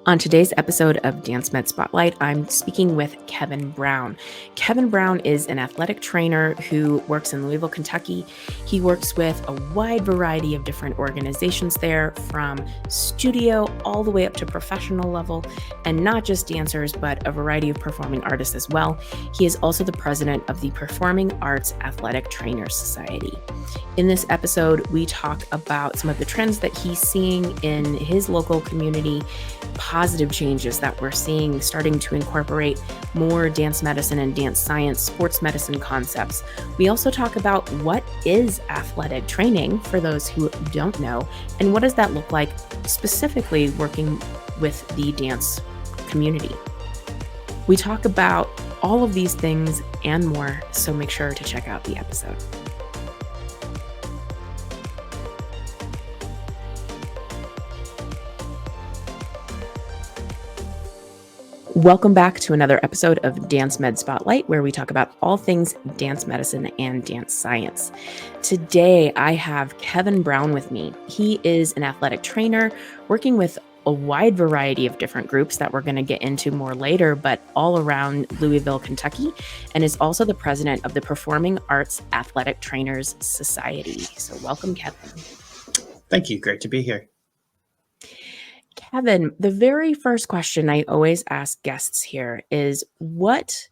On today's episode of Dance Med Spotlight, I'm speaking with Kevin Brown. Kevin Brown is an athletic trainer who works in Louisville, Kentucky. He works with a wide variety of different organizations there, from studio all the way up to professional level, and not just dancers, but a variety of performing artists as well. He is also the president of the Performing Arts Athletic Trainers Society. In this episode, we talk about some of the trends that he's seeing in his local community, positive changes that we're seeing starting to incorporate more dance medicine and dance science, sports medicine concepts. We also talk about what is athletic training for those who don't know, and what does that look like specifically working with the dance community. We talk about all of these things and more, so make sure to check out the episode. Welcome back to another episode of Dance Med Spotlight, where we talk about all things dance medicine and dance science. Today, I have Kevin Brown with me. He is an athletic trainer working with a wide variety of different groups that we're going to get into more later, but all around Louisville, Kentucky, and is also the president of the Performing Arts Athletic Trainers Society. So welcome, Kevin. Thank you. Great to be here. Kevin, the very first question I always ask guests here is, what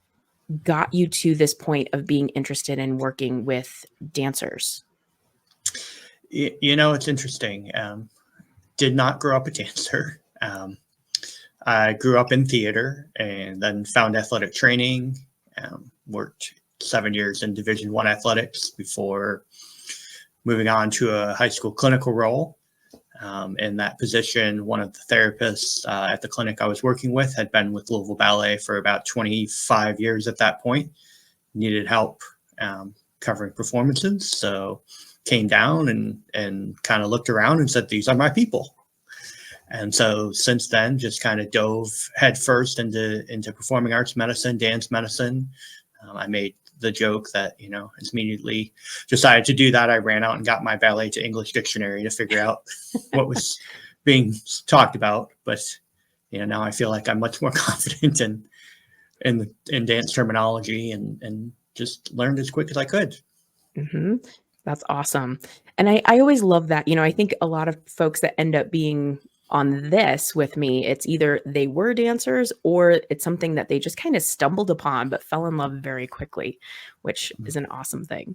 got you to this point of being interested in working with dancers? It's interesting. Did not grow up a dancer. I grew up in theater and then found athletic training. Worked 7 years in Division I athletics before moving on to a high school clinical role. In that position, one of the therapists at the clinic I was working with had been with Louisville Ballet for about 25 years at that point, needed help covering performances. So came down and kind of looked around and said, these are my people. And so since then, just kind of dove headfirst into performing arts medicine, dance medicine. I made the joke that, as immediately decided to do that, I ran out and got my ballet to English dictionary to figure out what was being talked about. But, now I feel like I'm much more confident in dance terminology and just learned as quick as I could. Mm-hmm. That's awesome. And I always love that. I think a lot of folks that end up being on this with me, it's either they were dancers or it's something that they just kind of stumbled upon but fell in love very quickly, which is an awesome thing.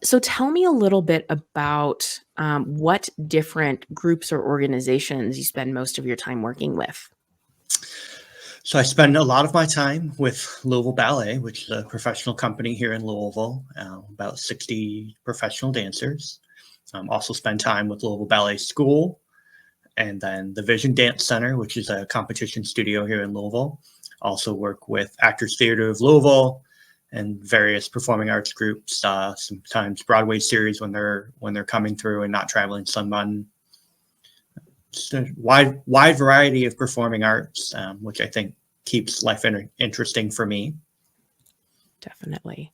So tell me a little bit about what different groups or organizations you spend most of your time working with. So I spend a lot of my time with Louisville Ballet, which is a professional company here in Louisville, about 60 professional dancers. Also spend time with Louisville Ballet School, and then the Vision Dance Center, which is a competition studio here in Louisville. Also work with Actors Theatre of Louisville and various performing arts groups, sometimes Broadway series when they're coming through and not traveling someone. Just a wide variety of performing arts, which I think keeps life interesting for me. Definitely.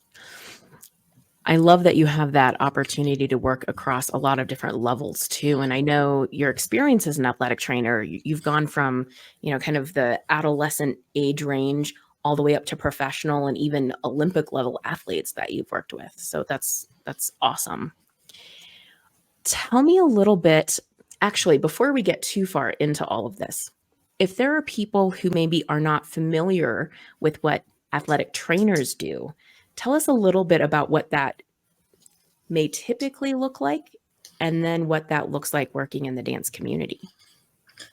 I love that you have that opportunity to work across a lot of different levels too. And I know your experience as an athletic trainer, you've gone from, kind of the adolescent age range all the way up to professional and even Olympic level athletes that you've worked with. So that's awesome. Tell me a little bit, actually, before we get too far into all of this, if there are people who maybe are not familiar with what athletic trainers do, tell us a little bit about what that may typically look like, and then what that looks like working in the dance community.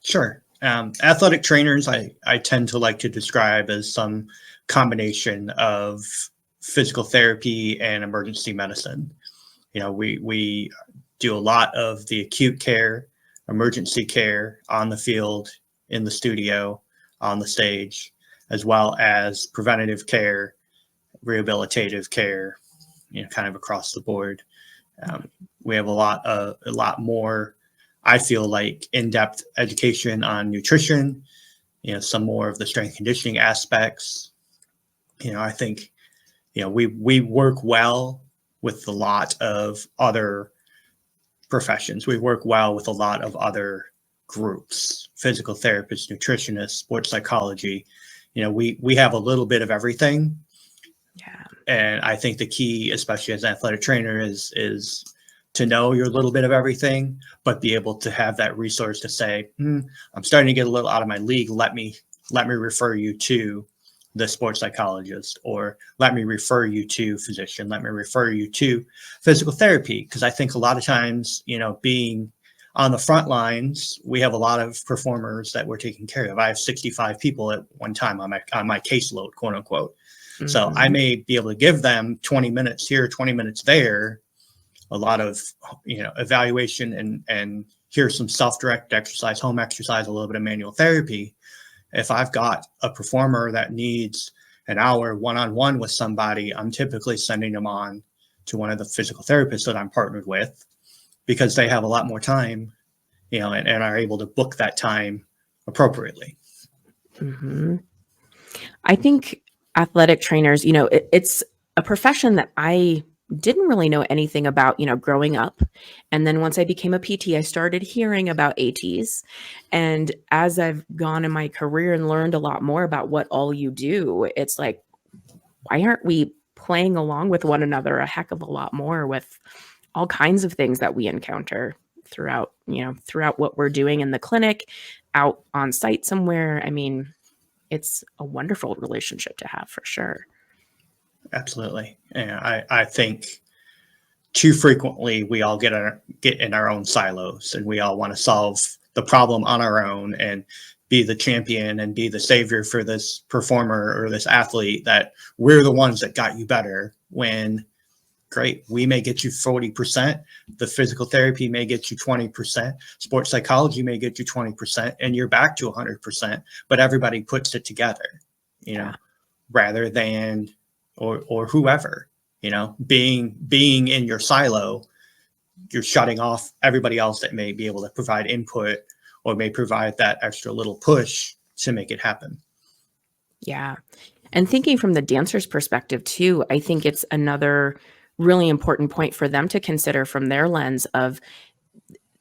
Sure. Athletic trainers, I tend to like to describe as some combination of physical therapy and emergency medicine. We do a lot of the acute care, emergency care on the field, in the studio, on the stage, as well as preventative care, rehabilitative care, kind of across the board. We have a lot more, I feel like, in-depth education on nutrition, some more of the strength conditioning aspects. I think, we work well with a lot of other professions. We work well with a lot of other groups, physical therapists, nutritionists, sports psychology. We have a little bit of everything. Yeah. And I think the key, especially as an athletic trainer, is to know your little bit of everything, but be able to have that resource to say, I'm starting to get a little out of my league. Let me refer you to the sports psychologist, or let me refer you to physician. Let me refer you to physical therapy. Because I think a lot of times, being on the front lines, we have a lot of performers that we're taking care of. I have 65 people at one time on my caseload, quote unquote. Mm-hmm. So I may be able to give them 20 minutes here, 20 minutes there, a lot of, evaluation and here's some self-directed exercise, home exercise, a little bit of manual therapy. If I've got a performer that needs an hour one-on-one with somebody, I'm typically sending them on to one of the physical therapists that I'm partnered with, because they have a lot more time, and are able to book that time appropriately. Mm-hmm. I think athletic trainers, it's a profession that I didn't really know anything about, growing up. And then once I became a PT, I started hearing about ATs. And as I've gone in my career and learned a lot more about what all you do, it's like, why aren't we playing along with one another a heck of a lot more with all kinds of things that we encounter throughout what we're doing in the clinic, out on site somewhere? I mean, it's a wonderful relationship to have, for sure. Absolutely. And I think too frequently we all get in our own silos, and we all want to solve the problem on our own and be the champion and be the savior for this performer or this athlete, that we're the ones that got you better, when great, we may get you 40%, the physical therapy may get you 20%, sports psychology may get you 20%, and you're back to 100%, but everybody puts it together, rather than or whoever, being in your silo, you're shutting off everybody else that may be able to provide input or may provide that extra little push to make it happen. Yeah. And thinking from the dancer's perspective too, I think it's another really important point for them to consider from their lens of,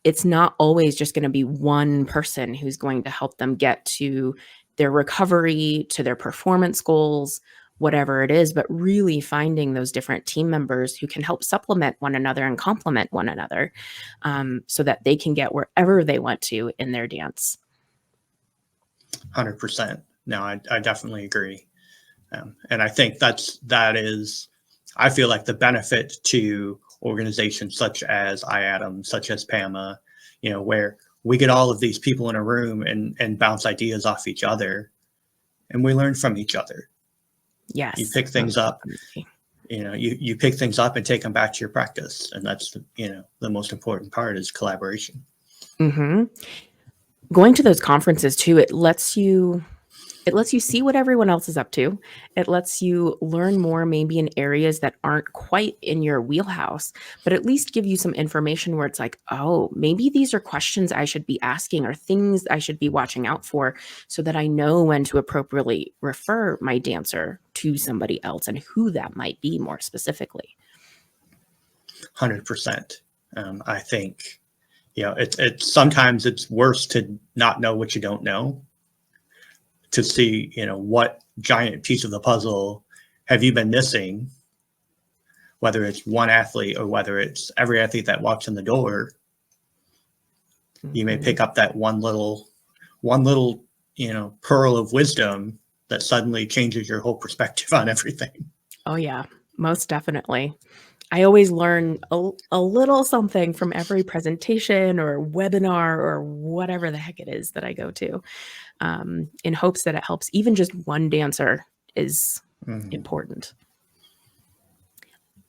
it's not always just going to be one person who's going to help them get to their recovery, to their performance goals, whatever it is, but really finding those different team members who can help supplement one another and complement one another, so that they can get wherever they want to in their dance. 100%. No, I definitely agree. And I think that is, I feel like the benefit to organizations such as IADM, such as PAMA, where we get all of these people in a room and bounce ideas off each other, and we learn from each other. Yes. You pick things up, you pick things up and take them back to your practice. And that's, the most important part is collaboration. Mm-hmm. Going to those conferences too, it lets you see what everyone else is up to. It lets you learn more, maybe in areas that aren't quite in your wheelhouse, but at least give you some information where it's like, oh, maybe these are questions I should be asking or things I should be watching out for, so that I know when to appropriately refer my dancer to somebody else and who that might be more specifically. 100%. I think, it's sometimes it's worse to not know what you don't know, to see, what giant piece of the puzzle have you been missing, whether it's one athlete or whether it's every athlete that walks in the door. Mm-hmm. You may pick up that one little, pearl of wisdom that suddenly changes your whole perspective on everything. Oh yeah, most definitely. I always learn a little something from every presentation or webinar or whatever the heck it is that I go to, in hopes that it helps. Even just one dancer is important.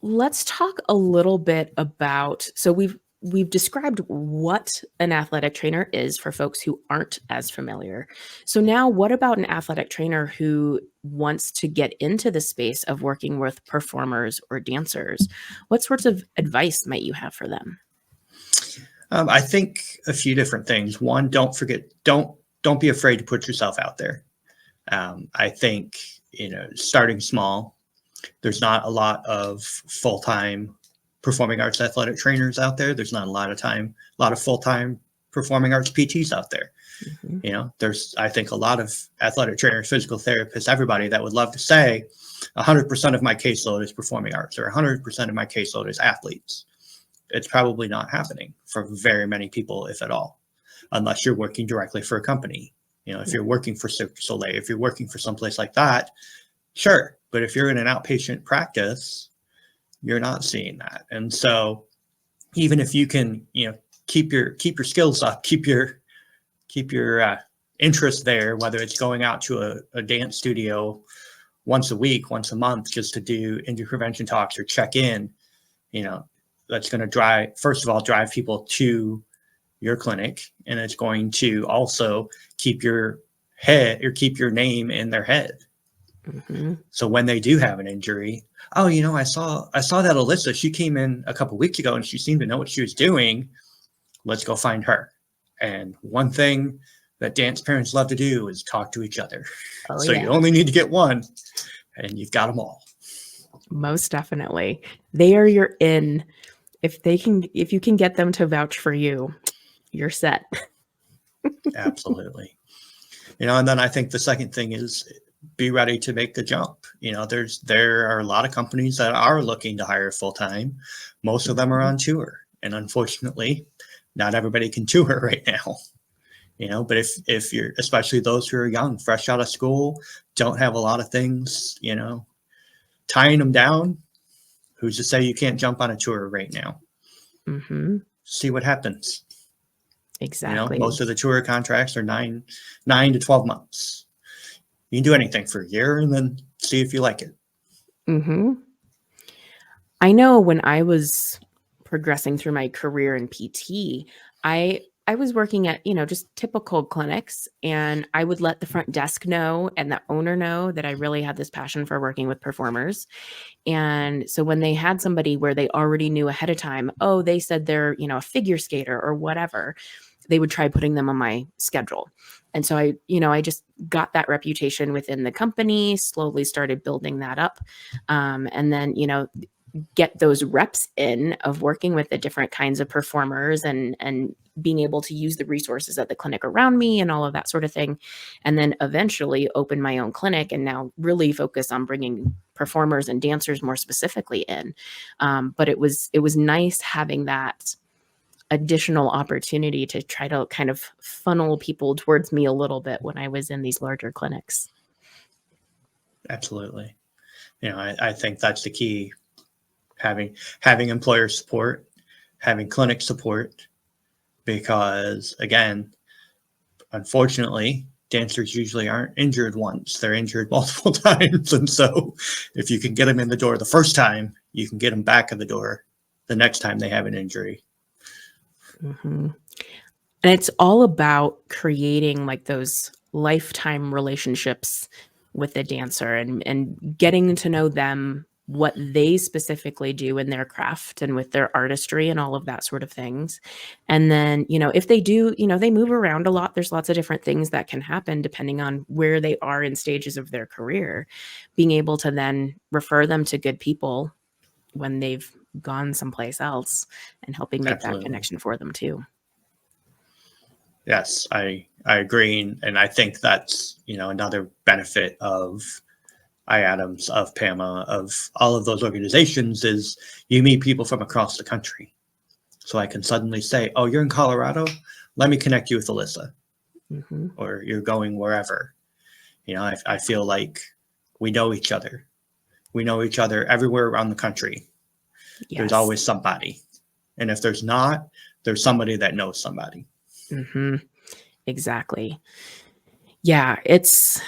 Let's talk a little bit about, so we've described what an athletic trainer is for folks who aren't as familiar. So now what about an athletic trainer who wants to get into the space of working with performers or dancers? What sorts of advice might you have for them? I think a few different things. One, don't be afraid to put yourself out there. I think, starting small, there's not a lot of full-time performing arts athletic trainers out there. There's not a lot of full-time performing arts PTs out there. Mm-hmm. You know, there's, I think, a lot of athletic trainers, physical therapists, everybody that would love to say 100% of my caseload is performing arts or 100% of my caseload is athletes. It's probably not happening for very many people, if at all, unless you're working directly for a company. You know, if you're working for Cirque du Soleil, if you're working for someplace like that, sure. But if you're in an outpatient practice, you're not seeing that. And so even if you can, you know, keep your skills up, keep your interest there, whether it's going out to a dance studio once a week, once a month, just to do injury prevention talks or check in, you know, that's going to first of all, drive people to your clinic. And it's going to also keep your name in their head. Mm-hmm. So when they do have an injury, oh, you know, I saw that Alyssa, she came in a couple of weeks ago and she seemed to know what she was doing. Let's go find her. And one thing that dance parents love to do is talk to each other. Oh, so yeah. you only need to get one and you've got them all. Most definitely. They are your in. If you can get them to vouch for you, you're set. Absolutely. You know, and then I think the second thing is be ready to make the jump. You know, there are a lot of companies that are looking to hire full-time. Most of them are on tour. And unfortunately, not everybody can tour right now. You know, but if you're, especially those who are young, fresh out of school, don't have a lot of things, you know, tying them down, who's to say you can't jump on a tour right now? Mm-hmm. See what happens. Exactly. You know, most of the tour contracts are 9 to 12 months. You can do anything for a year and then see if you like it. Mm-hmm. I know when I was progressing through my career in PT, I was working at, you know, just typical clinics, and I would let the front desk know and the owner know that I really had this passion for working with performers. And so when they had somebody where they already knew ahead of time, oh, they said they're, you know, a figure skater or whatever, they would try putting them on my schedule. And so I just got that reputation within the company, slowly started building that up. And then, you know, get those reps in of working with the different kinds of performers and being able to use the resources at the clinic around me and all of that sort of thing. And then eventually open my own clinic and now really focus on bringing performers and dancers more specifically in. But it was nice having that additional opportunity to try to kind of funnel people towards me a little bit when I was in these larger clinics. Absolutely. You know, I think that's the key. Having employer support, having clinic support, because again, unfortunately, dancers usually aren't injured once, they're injured multiple times. And so if you can get them in the door the first time, you can get them back in the door the next time they have an injury. Mm-hmm. And it's all about creating like those lifetime relationships with the dancer and getting to know them, what they specifically do in their craft and with their artistry and all of that sort of things. And then, you know, if they do, you know, they move around a lot. There's lots of different things that can happen depending on where they are in stages of their career. Being able to then refer them to good people when they've gone someplace else and helping make Absolutely. that connection for them too. Yes, I agree. And I think that's, you know, another benefit of IADAMS, of PAMA, of all of those organizations is you meet people from across the country. So I can suddenly say, oh, you're in Colorado? Let me connect you with Alyssa. Mm-hmm. Or you're going wherever. You know, I feel like we know each other. We know each other everywhere around the country. Yes. There's always somebody. And if there's not, there's somebody that knows somebody. Mm-hmm. Exactly. Yeah, it's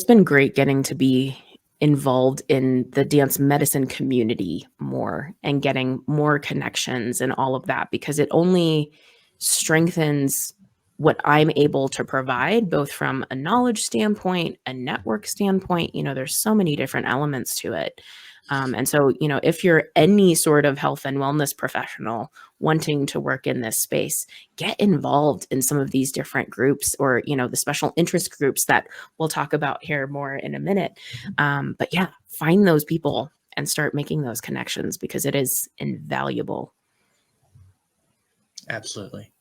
been great getting to be involved in the dance medicine community more and getting more connections and all of that, because it only strengthens what I'm able to provide, both from a knowledge standpoint, a network standpoint. You know, there's so many different elements to it. And so, you know, if you're any sort of health and wellness professional wanting to work in this space, get involved in some of these different groups, or, you know, the special interest groups that we'll talk about here more in a minute. But yeah, find those people and start making those connections, because it is invaluable. Absolutely.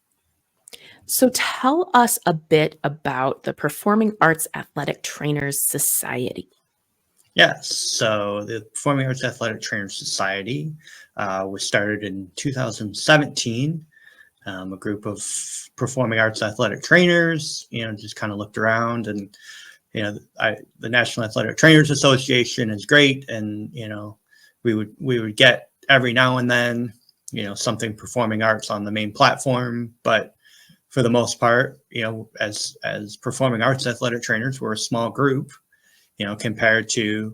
So tell us a bit about the Performing Arts Athletic Trainers Society. Yes, so the Performing Arts Athletic Trainers Society was started in 2017. A group of performing arts athletic trainers, just kind of looked around, and the National Athletic Trainers Association is great, and we would get every now and then something performing arts on the main platform, but for the most part, as performing arts athletic trainers, we're a small group, compared to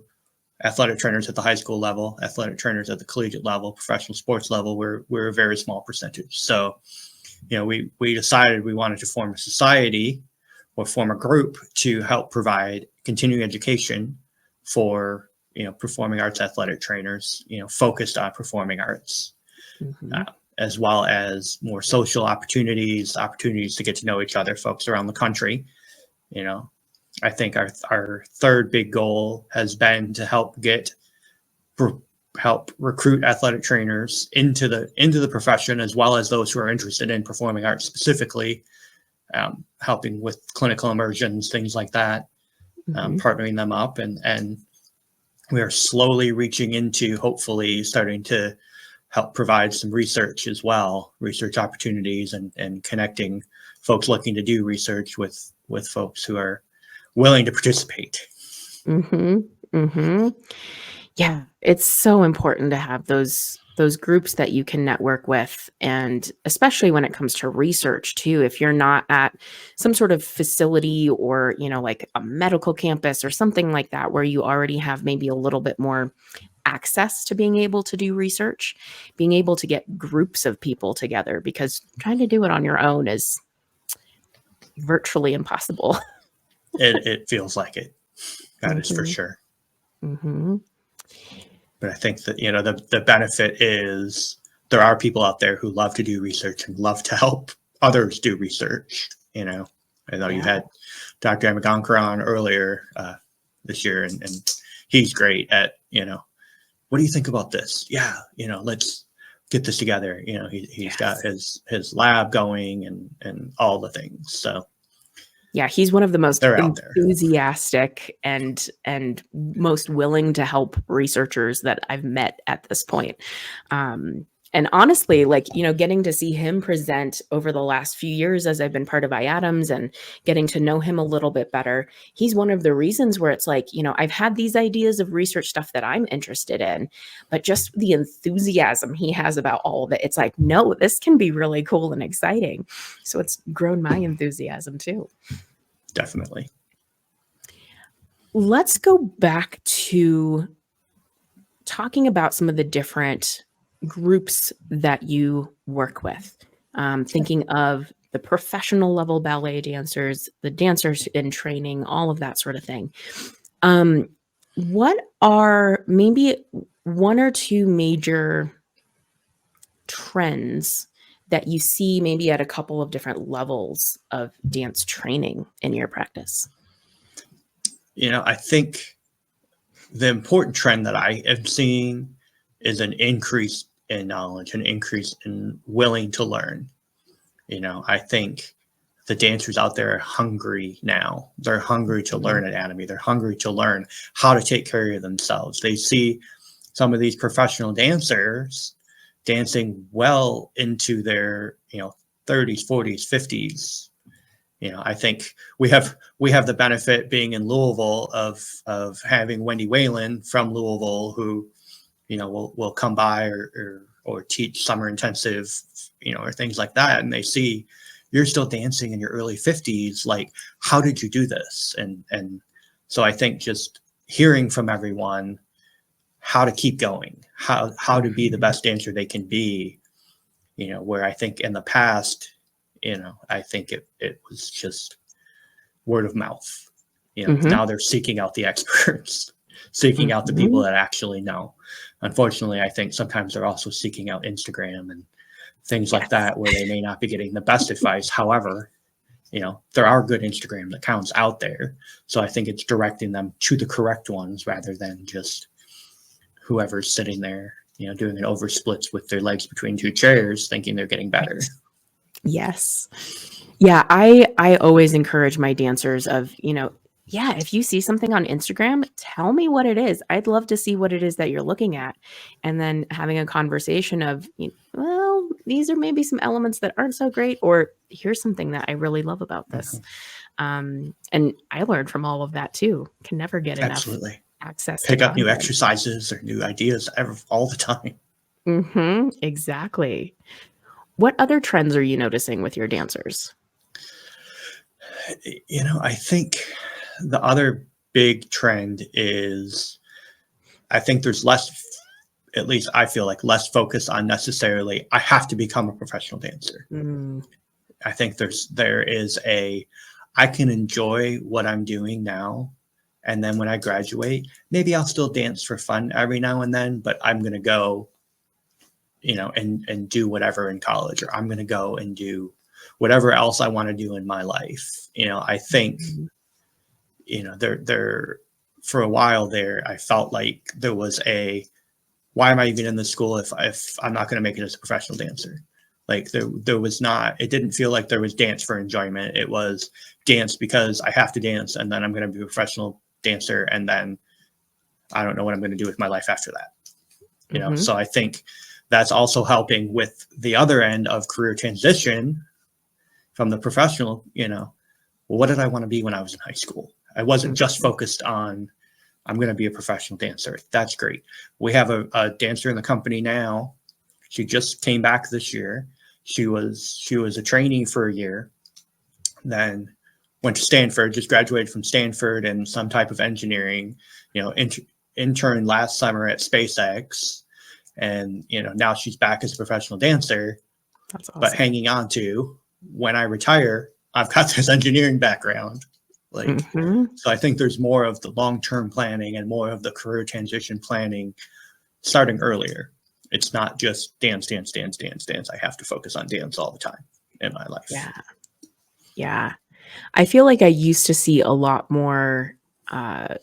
athletic trainers at the high school level, athletic trainers at the collegiate level, professional sports level. We're a very small percentage. So, we decided we wanted to form a society or form a group to help provide continuing education for performing arts athletic trainers, focused on performing arts. Mm-hmm. As well as more social opportunities to get to know each other, folks around the country. I think our third big goal has been to help recruit athletic trainers into the profession, as well as those who are interested in performing arts specifically, helping with clinical immersions, things like that, partnering them up. And we are slowly reaching into, hopefully starting to help provide some research as well, research opportunities, and connecting folks looking to do research with folks who are willing to participate. Mm-hmm. Mm-hmm. Yeah, it's so important to have those groups that you can network with, and especially when it comes to research too. If you're not at some sort of facility or, like a medical campus or something like that, where you already have maybe a little bit more access to being able to do research, being able to get groups of people together, because trying to do it on your own is virtually impossible. It feels like it. That is for sure. Mm-hmm. But I think that, the benefit is there are people out there who love to do research and love to help others do research. I know you had Dr. Amagonkar on earlier this year, and he's great at, what do you think about this? Yeah, let's get this together. He's got his lab going and all the things. So yeah, he's one of the most they're out there, enthusiastic and most willing to help researchers that I've met at this point. And honestly, getting to see him present over the last few years as I've been part of IATMS and getting to know him a little bit better, he's one of the reasons where it's like, I've had these ideas of research stuff that I'm interested in, but just the enthusiasm he has about all of it, it's like, no, this can be really cool and exciting. So it's grown my enthusiasm too. Definitely. Let's go back to talking about some of the different groups that you work with, thinking of the professional level ballet dancers, the dancers in training, all of that sort of thing. What are maybe one or two major trends that you see maybe at a couple of different levels of dance training in your practice? I think the important trend that I am seeing is an increase in knowledge, an increase in willing to learn. I think the dancers out there are hungry now. They're hungry to learn anatomy. They're hungry to learn how to take care of themselves. They see some of these professional dancers dancing well into their, 30s, 40s, 50s. I think we have the benefit, being in Louisville, of having Wendy Whalen from Louisville, who, will come by or teach summer intensive, or things like that. And they see you're still dancing in your early 50s. Like, how did you do this? And so I think just hearing from everyone how to keep going, how to be the best dancer they can be, where I think in the past, I think it was just word of mouth. Now they're seeking out the experts, seeking out the people that actually know. Unfortunately, I think sometimes they're also seeking out Instagram and things like that, where they may not be getting the best advice. However, there are good Instagram accounts out there. So I think it's directing them to the correct ones rather than just whoever's sitting there, doing an oversplits with their legs between two chairs, thinking they're getting better. Yes. Yeah, I always encourage my dancers of, yeah, if you see something on Instagram, tell me what it is. I'd love to see what it is that you're looking at. And then having a conversation of, well, these are maybe some elements that aren't so great, or here's something that I really love about this. Mhm. And I learned from all of that too. Can never get enough Absolutely. access to Pick up new content. exercises or new ideas all the time. Exactly. What other trends are you noticing with your dancers? I think the other big trend is I think there's less, at least I feel like less focus on necessarily, I have to become a professional dancer. Mm, I think there is I can enjoy what I'm doing now. And then when I graduate, maybe I'll still dance for fun every now and then, but I'm going to go, and do whatever in college, or I'm going to go and do whatever else I want to do in my life. I think, mhm, there for a while there, I felt like there was why am I even in this school if I'm not going to make it as a professional dancer? Like there was not, it didn't feel like there was dance for enjoyment. It was dance because I have to dance, and then I'm going to be a professional dancer, and then I don't know what I'm going to do with my life after that. mhm, So I think that's also helping with the other end of career transition from the professional. What did I want to be when I was in high school? I wasn't just mhm. focused on I'm going to be a professional dancer. That's great. We have a dancer in the company now. She just came back this year. She was a trainee for a year, then went to Stanford, just graduated from Stanford in some type of engineering, intern last summer at SpaceX. And, now she's back as a professional dancer, That's but awesome. hanging on to when I retire, I've got this engineering background. Like, Mhm. so I think there's more of the long-term planning and more of the career transition planning starting earlier. It's not just dance, dance, dance, dance, dance. I have to focus on dance all the time in my life. Yeah, yeah. I feel like I used to see a lot more,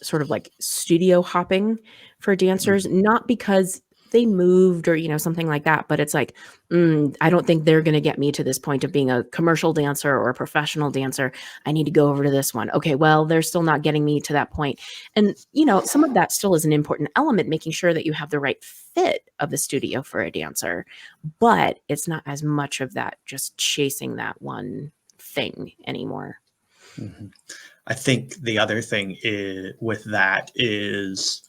sort of like studio hopping for dancers, Mhm. not because they moved or, something like that, but it's like, I don't think they're gonna get me to this point of being a commercial dancer or a professional dancer. I need to go over to this one. Okay, well, they're still not getting me to that point. And, some of that still is an important element, making sure that you have the right fit of the studio for a dancer, but it's not as much of that just chasing that one thing anymore. Mhm. I think the other thing with that is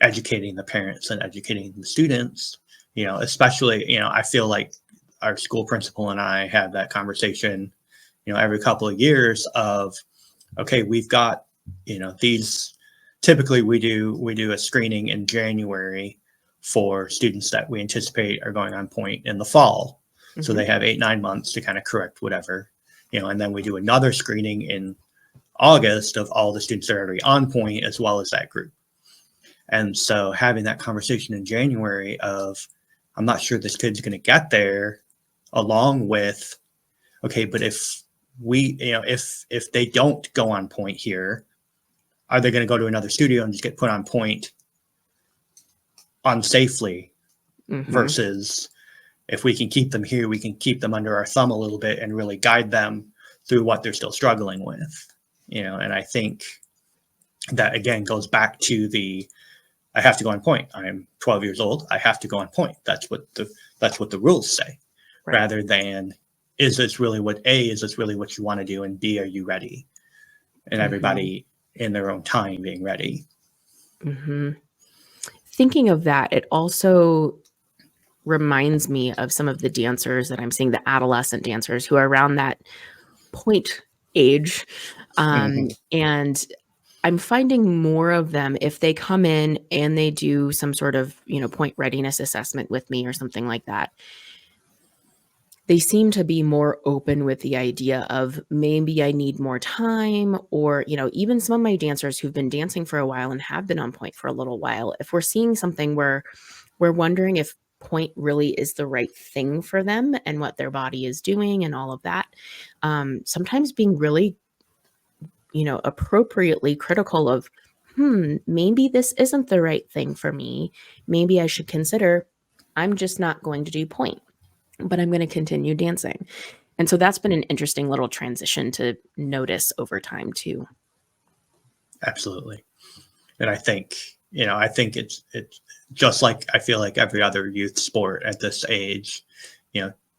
educating the parents and educating the students. Especially, I feel like our school principal and I have that conversation, every couple of years of, okay, we've got, these, typically we do a screening in January for students that we anticipate are going on point in the fall. So Mhm. they have 8, 9 months to kind of correct whatever, and then we do another screening in August of all the students that are already on point as well as that group. And so having that conversation in January of, I'm not sure this kid's going to get there, along with, okay, but if if they don't go on point here, are they going to go to another studio and just get put on point unsafely? Mhm. Versus if we can keep them here, we can keep them under our thumb a little bit and really guide them through what they're still struggling with. And I think that again goes back to I have to go on point. I'm 12 years old. I have to go on point. That's what the rules say, Right. rather than is this really what you want to do, and B, are you ready? And Mhm. everybody in their own time being ready. Mhm. Thinking of that, it also reminds me of some of the dancers that I'm seeing, the adolescent dancers who are around that point age, Mm-hmm. and I'm finding more of them if they come in and they do some sort of, point readiness assessment with me or something like that. They seem to be more open with the idea of maybe I need more time, or, even some of my dancers who've been dancing for a while and have been on point for a little while. If we're seeing something where we're wondering if point really is the right thing for them and what their body is doing and all of that, sometimes being really, appropriately critical of, maybe this isn't the right thing for me. Maybe I should consider I'm just not going to do point, but I'm going to continue dancing. And so that's been an interesting little transition to notice over time too. Absolutely. And I think, it's just like, I feel like every other youth sport at this age,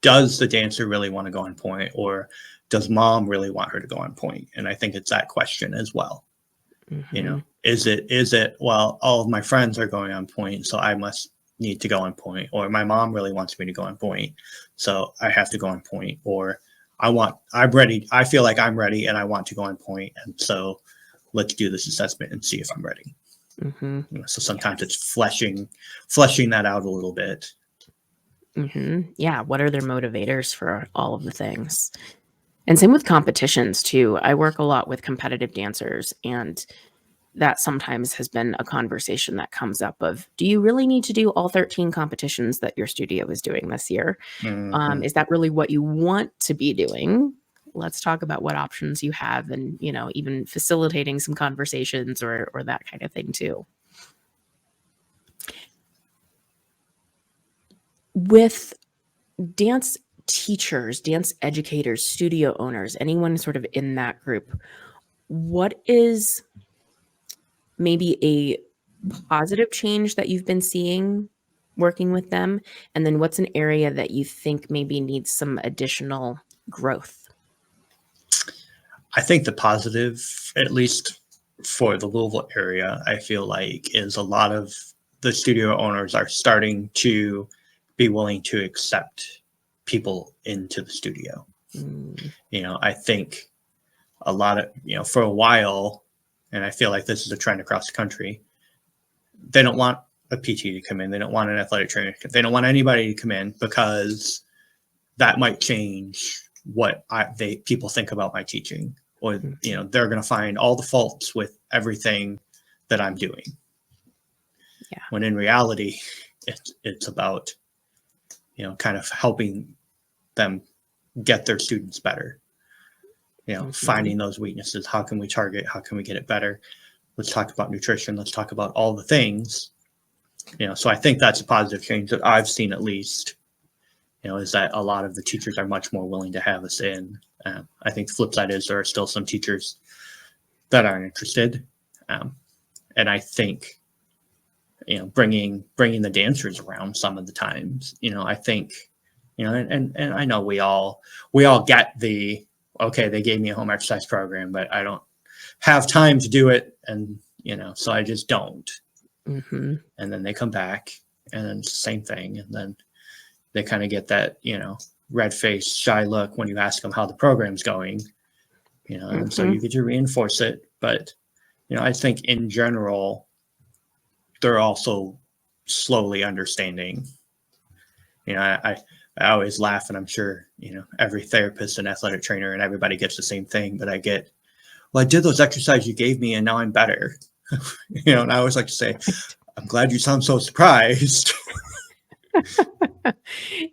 does the dancer really want to go on point, or does mom really want her to go on point? And I think it's that question as well. Is it, well, all of my friends are going on point, so I must need to go on point, or my mom really wants me to go on point, so I have to go on point, or I'm ready. I feel like I'm ready and I want to go on point. And so let's do this assessment and see if I'm ready. So sometimes it's fleshing that out a little bit. Yeah. What are their motivators for all of the things? And same with competitions too. I work a lot with competitive dancers, and that sometimes has been a conversation that comes up of, do you really need to do all 13 competitions that your studio is doing this year? Is that really what you want to be doing? Let's talk about what options you have, and, even facilitating some conversations or that kind of thing too. With dance teachers, dance educators, studio owners, anyone sort of in that group, what is maybe a positive change that you've been seeing working with them? And then what's an area that you think maybe needs some additional growth? I think the positive, at least for the Louisville area, I feel like, is a lot of the studio owners are starting to be willing to accept people into the studio. I think a lot of, for a while, and I feel like this is a trend across the country, they don't want a PT to come in. They don't want an athletic trainer. They don't want anybody to come in, because that might change what people think about my teaching, or, they're going to find all the faults with everything that I'm doing. Yeah. When in reality, it's about, kind of helping them get their students better. Finding those weaknesses. How can we target? How can we get it better? Let's talk about nutrition. Let's talk about all the things. So I think that's a positive change that I've seen, at least, is that a lot of the teachers are much more willing to have us in. I think the flip side is there are still some teachers that aren't interested. And I think, bringing the dancers around some of the times, I think, and I know we all get the, okay, they gave me a home exercise program, but I don't have time to do it. And, so I just don't. And then they come back, and then same thing. And then they kind of get that, red face, shy look when you ask them how the program's going, and so you get to reinforce it. But, I think in general, they're also slowly understanding. I always laugh, and I'm sure, every therapist and athletic trainer and everybody gets the same thing, but I get, well, I did those exercises you gave me and now I'm better. And I always like to say, I'm glad you sound so surprised.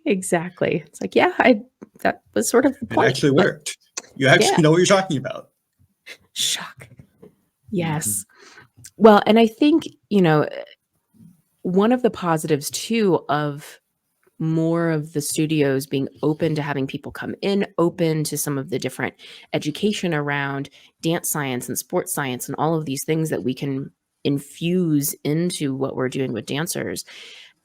Exactly. It's like, yeah, that was sort of the point. It actually worked. You actually know what you're talking about. Shock. Yes. Well, and I think, one of the positives too of more of the studios being open to having people come in, open to some of the different education around dance science and sports science and all of these things that we can infuse into what we're doing with dancers.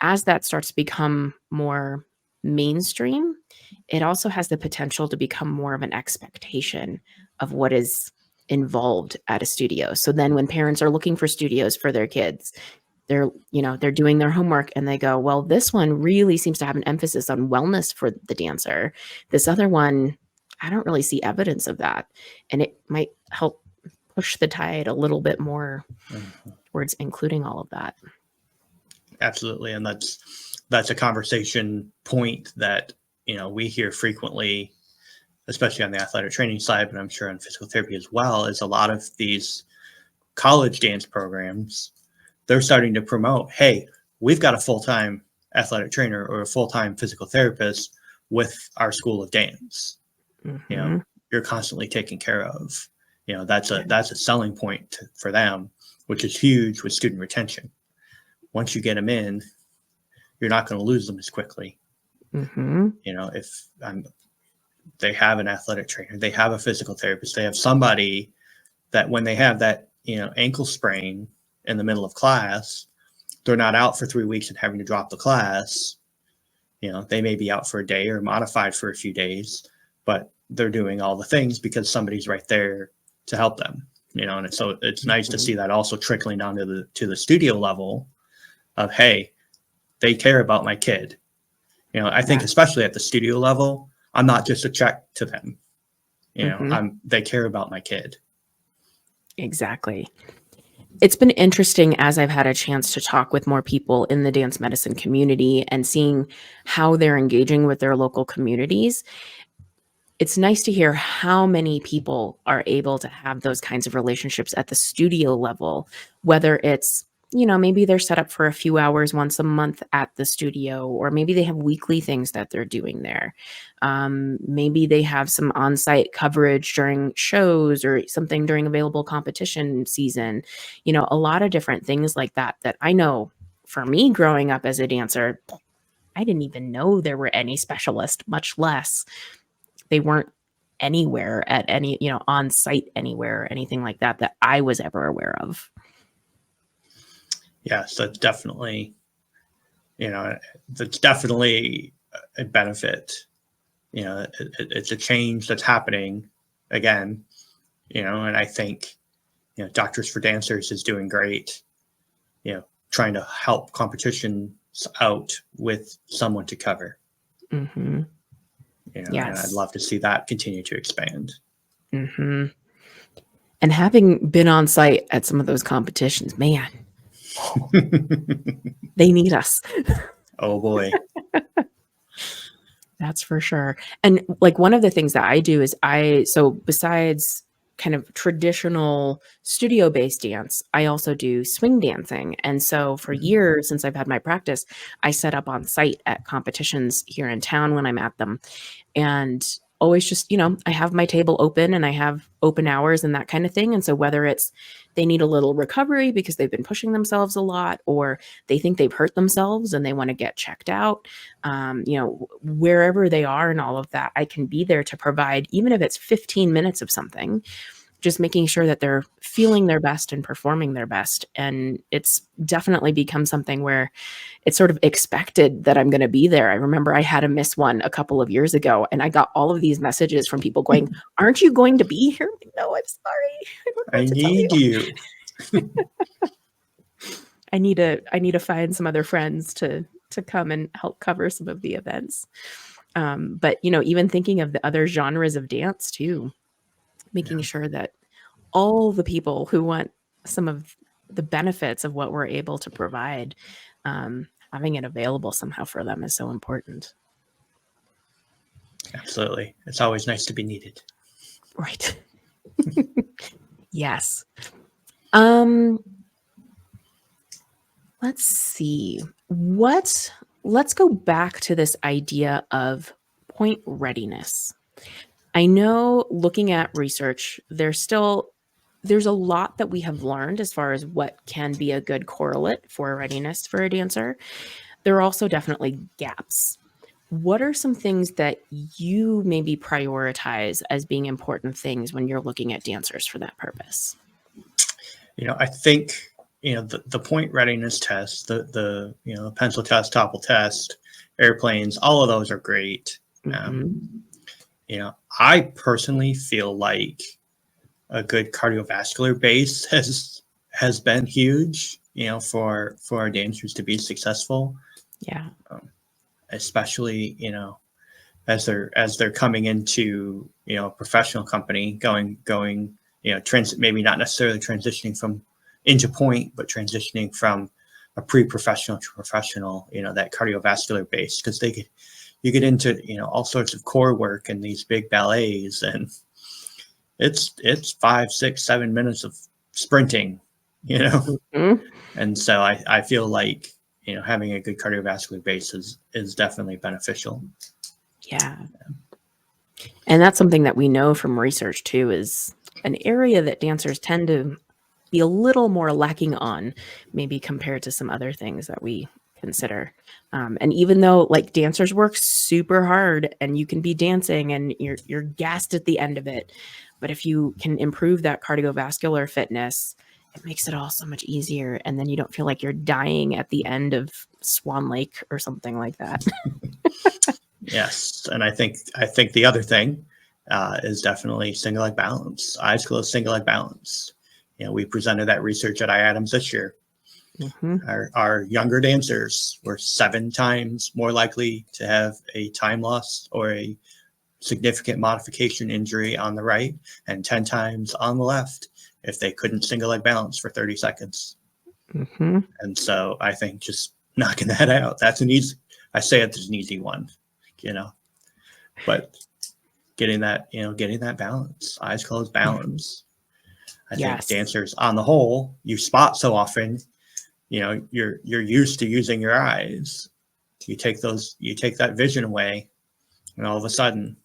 As that starts to become more mainstream, it also has the potential to become more of an expectation of what is involved at a studio. So then when parents are looking for studios for their kids, they're doing their homework and they go, well, this one really seems to have an emphasis on wellness for the dancer. This other one, I don't really see evidence of that. And it might help push the tide a little bit more towards including all of that. Absolutely. And that's a conversation point that, we hear frequently, especially on the athletic training side, but I'm sure on physical therapy as well, is a lot of these college dance programs, they're starting to promote, hey, we've got a full-time athletic trainer or a full-time physical therapist with our school of dance. You're constantly taken care of. That's a selling point for them, which is huge with student retention. Once you get them in, you're not going to lose them as quickly. If they have an athletic trainer, they have a physical therapist, they have somebody that when they have that, ankle sprain in the middle of class, they're not out for 3 weeks and having to drop the class. They may be out for a day or modified for a few days, but they're doing all the things because somebody's right there to help them. And so it's nice to see that also trickling down to the studio level of, hey, they care about my kid. I think especially at the studio level, I'm not just a check to them. They care about my kid. Exactly. It's been interesting as I've had a chance to talk with more people in the dance medicine community and seeing how they're engaging with their local communities. It's nice to hear how many people are able to have those kinds of relationships at the studio level, whether it's, maybe they're set up for a few hours once a month at the studio, or maybe they have weekly things that they're doing there. Maybe they have some on-site coverage during shows or something during available competition season, a lot of different things like that I know for me growing up as a dancer, I didn't even know there were any specialists, much less they weren't anywhere at any, on site anywhere or anything like that I was ever aware of. Yeah, so it's definitely, that's definitely a benefit. It's a change that's happening again, and I think, Doctors for Dancers is doing great, trying to help competitions out with someone to cover. Mm-hmm. And I'd love to see that continue to expand. Mm-hmm. And having been on site at some of those competitions, man, they need us. Oh boy. That's for sure. And like one of the things that I do is so besides kind of traditional studio-based dance, I also do swing dancing. And so for years since I've had my practice, I set up on site at competitions here in town when I'm at them. And always just, I have my table open and I have open hours and that kind of thing. And so whether it's they need a little recovery because they've been pushing themselves a lot, or they think they've hurt themselves and they want to get checked out, wherever they are and all of that, I can be there to provide, even if it's 15 minutes of something, just making sure that they're feeling their best and performing their best. And it's definitely become something where it's sort of expected that I'm going to be there. I remember I had to miss one a couple of years ago and I got all of these messages from people going, "Aren't you going to be here?" Like, no, I'm sorry. I need you. I need to find some other friends to come and help cover some of the events. But even thinking of the other genres of dance too, making sure that all the people who want some of the benefits of what we're able to provide, having it available somehow for them is so important. Absolutely. It's always nice to be needed. Right. Yes. Let's see. Let's go back to this idea of point readiness. I know looking at research, there's a lot that we have learned as far as what can be a good correlate for readiness for a dancer. There are also definitely gaps. What are some things that you maybe prioritize as being important things when you're looking at dancers for that purpose? I think, the point readiness test, the pencil test, topple test, airplanes, all of those are great. I personally feel like a good cardiovascular base has been huge, for our dancers to be successful. Yeah. Especially, as they're coming into, a professional company, going, maybe not necessarily transitioning from into point, but transitioning from a pre-professional to professional, that cardiovascular base, because you get into, all sorts of core work in these big ballets, and it's 5, 6, 7 minutes of sprinting, and so I feel like, having a good cardiovascular base is definitely beneficial. Yeah. And that's something that we know from research too, is an area that dancers tend to be a little more lacking on, maybe compared to some other things that we consider. And even though like dancers work super hard and you can be dancing and you're gassed at the end of it, but if you can improve that cardiovascular fitness, it makes it all so much easier. And then you don't feel like you're dying at the end of Swan Lake or something like that. Yes. And I think the other thing is definitely single leg balance, eyes closed, single leg balance. We presented that research at IADMS this year. Mm-hmm. Our younger dancers were 7 times more likely to have a time loss or a significant modification injury on the right and 10 times on the left if they couldn't single leg balance for 30 seconds. Mm-hmm. And so I think just knocking that out, that's an easy one, but getting that balance, eyes closed balance. I think dancers on the whole, you spot so often, you're used to using your eyes. You take that vision away and all of a sudden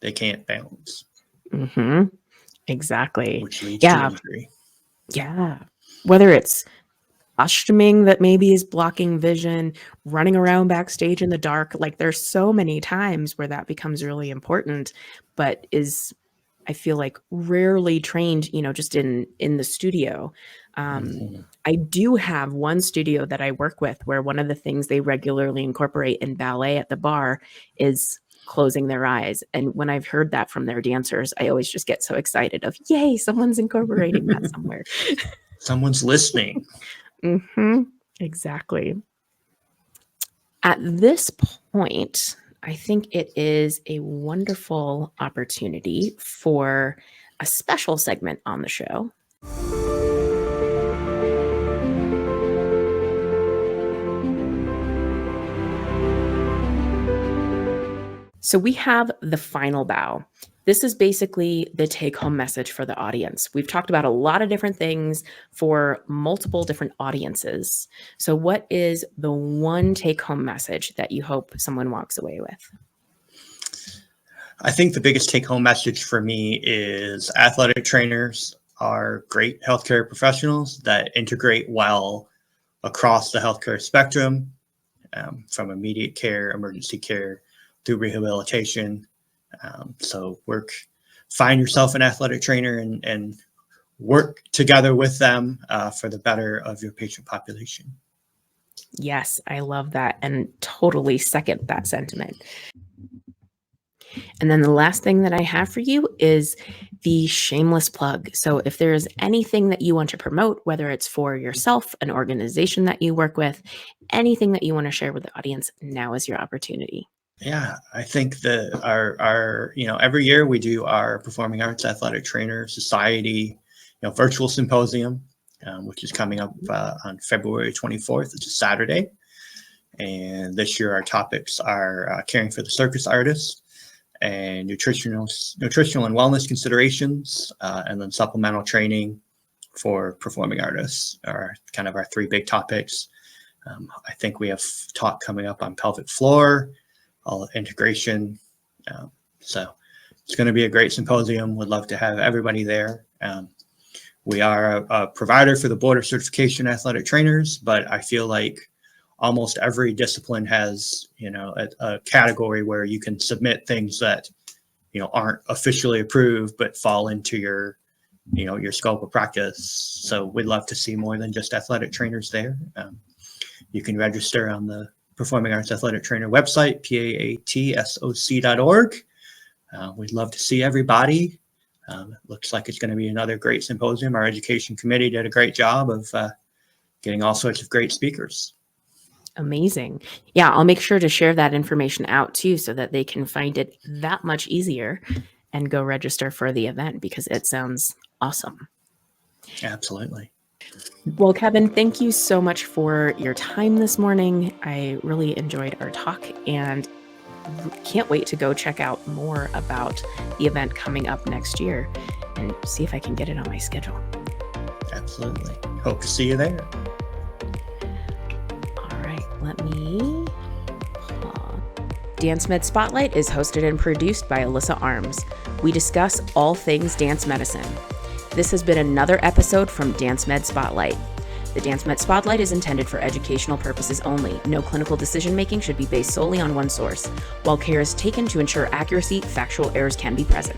they can't balance. Mm-hmm. Exactly. Which leads to injury. Yeah. Whether it's costuming that maybe is blocking vision, running around backstage in the dark, like there's so many times where that becomes really important, but I feel like rarely trained, just in the studio. I do have one studio that I work with where one of the things they regularly incorporate in ballet at the bar is closing their eyes. And when I've heard that from their dancers, I always just get so excited of, yay, someone's incorporating that somewhere. Someone's listening. Mm-hmm. Exactly. At this point, I think it is a wonderful opportunity for a special segment on the show. So we have the final bow. This is basically the take-home message for the audience. We've talked about a lot of different things for multiple different audiences. So what is the one take-home message that you hope someone walks away with? I think the biggest take-home message for me is athletic trainers are great healthcare professionals that integrate well across the healthcare spectrum, from immediate care, emergency care, through rehabilitation. So find yourself an athletic trainer and work together with them for the better of your patient population. Yes, I love that and totally second that sentiment. And then the last thing that I have for you is the shameless plug. So if there's anything that you want to promote, whether it's for yourself, an organization that you work with, anything that you want to share with the audience, now is your opportunity. Yeah, I think that our every year we do our Performing Arts Athletic Trainer Society virtual symposium, which is coming up on February 24th. It's a Saturday. And this year our topics are caring for the circus artist and nutritional and wellness considerations, and then supplemental training for performing artists are kind of our 3 big topics. I think we have talk coming up on pelvic floor, all integration. So it's going to be a great symposium. Would love to have everybody there. We are a provider for the Board of Certification Athletic Trainers, but I feel like almost every discipline has, a category where you can submit things that, aren't officially approved, but fall into your scope of practice. So we'd love to see more than just athletic trainers there. You can register on the Performing Arts Athletic Trainer website, PAATSOC.org. We'd love to see everybody. It looks like it's going to be another great symposium. Our education committee did a great job of getting all sorts of great speakers. Amazing. Yeah, I'll make sure to share that information out too so that they can find it that much easier and go register for the event because it sounds awesome. Absolutely. Well, Kevin, thank you so much for your time this morning. I really enjoyed our talk and can't wait to go check out more about the event coming up next year and see if I can get it on my schedule. Absolutely. Hope to see you there. All right, let me pause. Dance Med Spotlight is hosted and produced by Alyssa Arms. We discuss all things dance medicine. This has been another episode from Dance Med Spotlight. The Dance Met Spotlight is intended for educational purposes only. No clinical decision-making should be based solely on one source. While care is taken to ensure accuracy, factual errors can be present.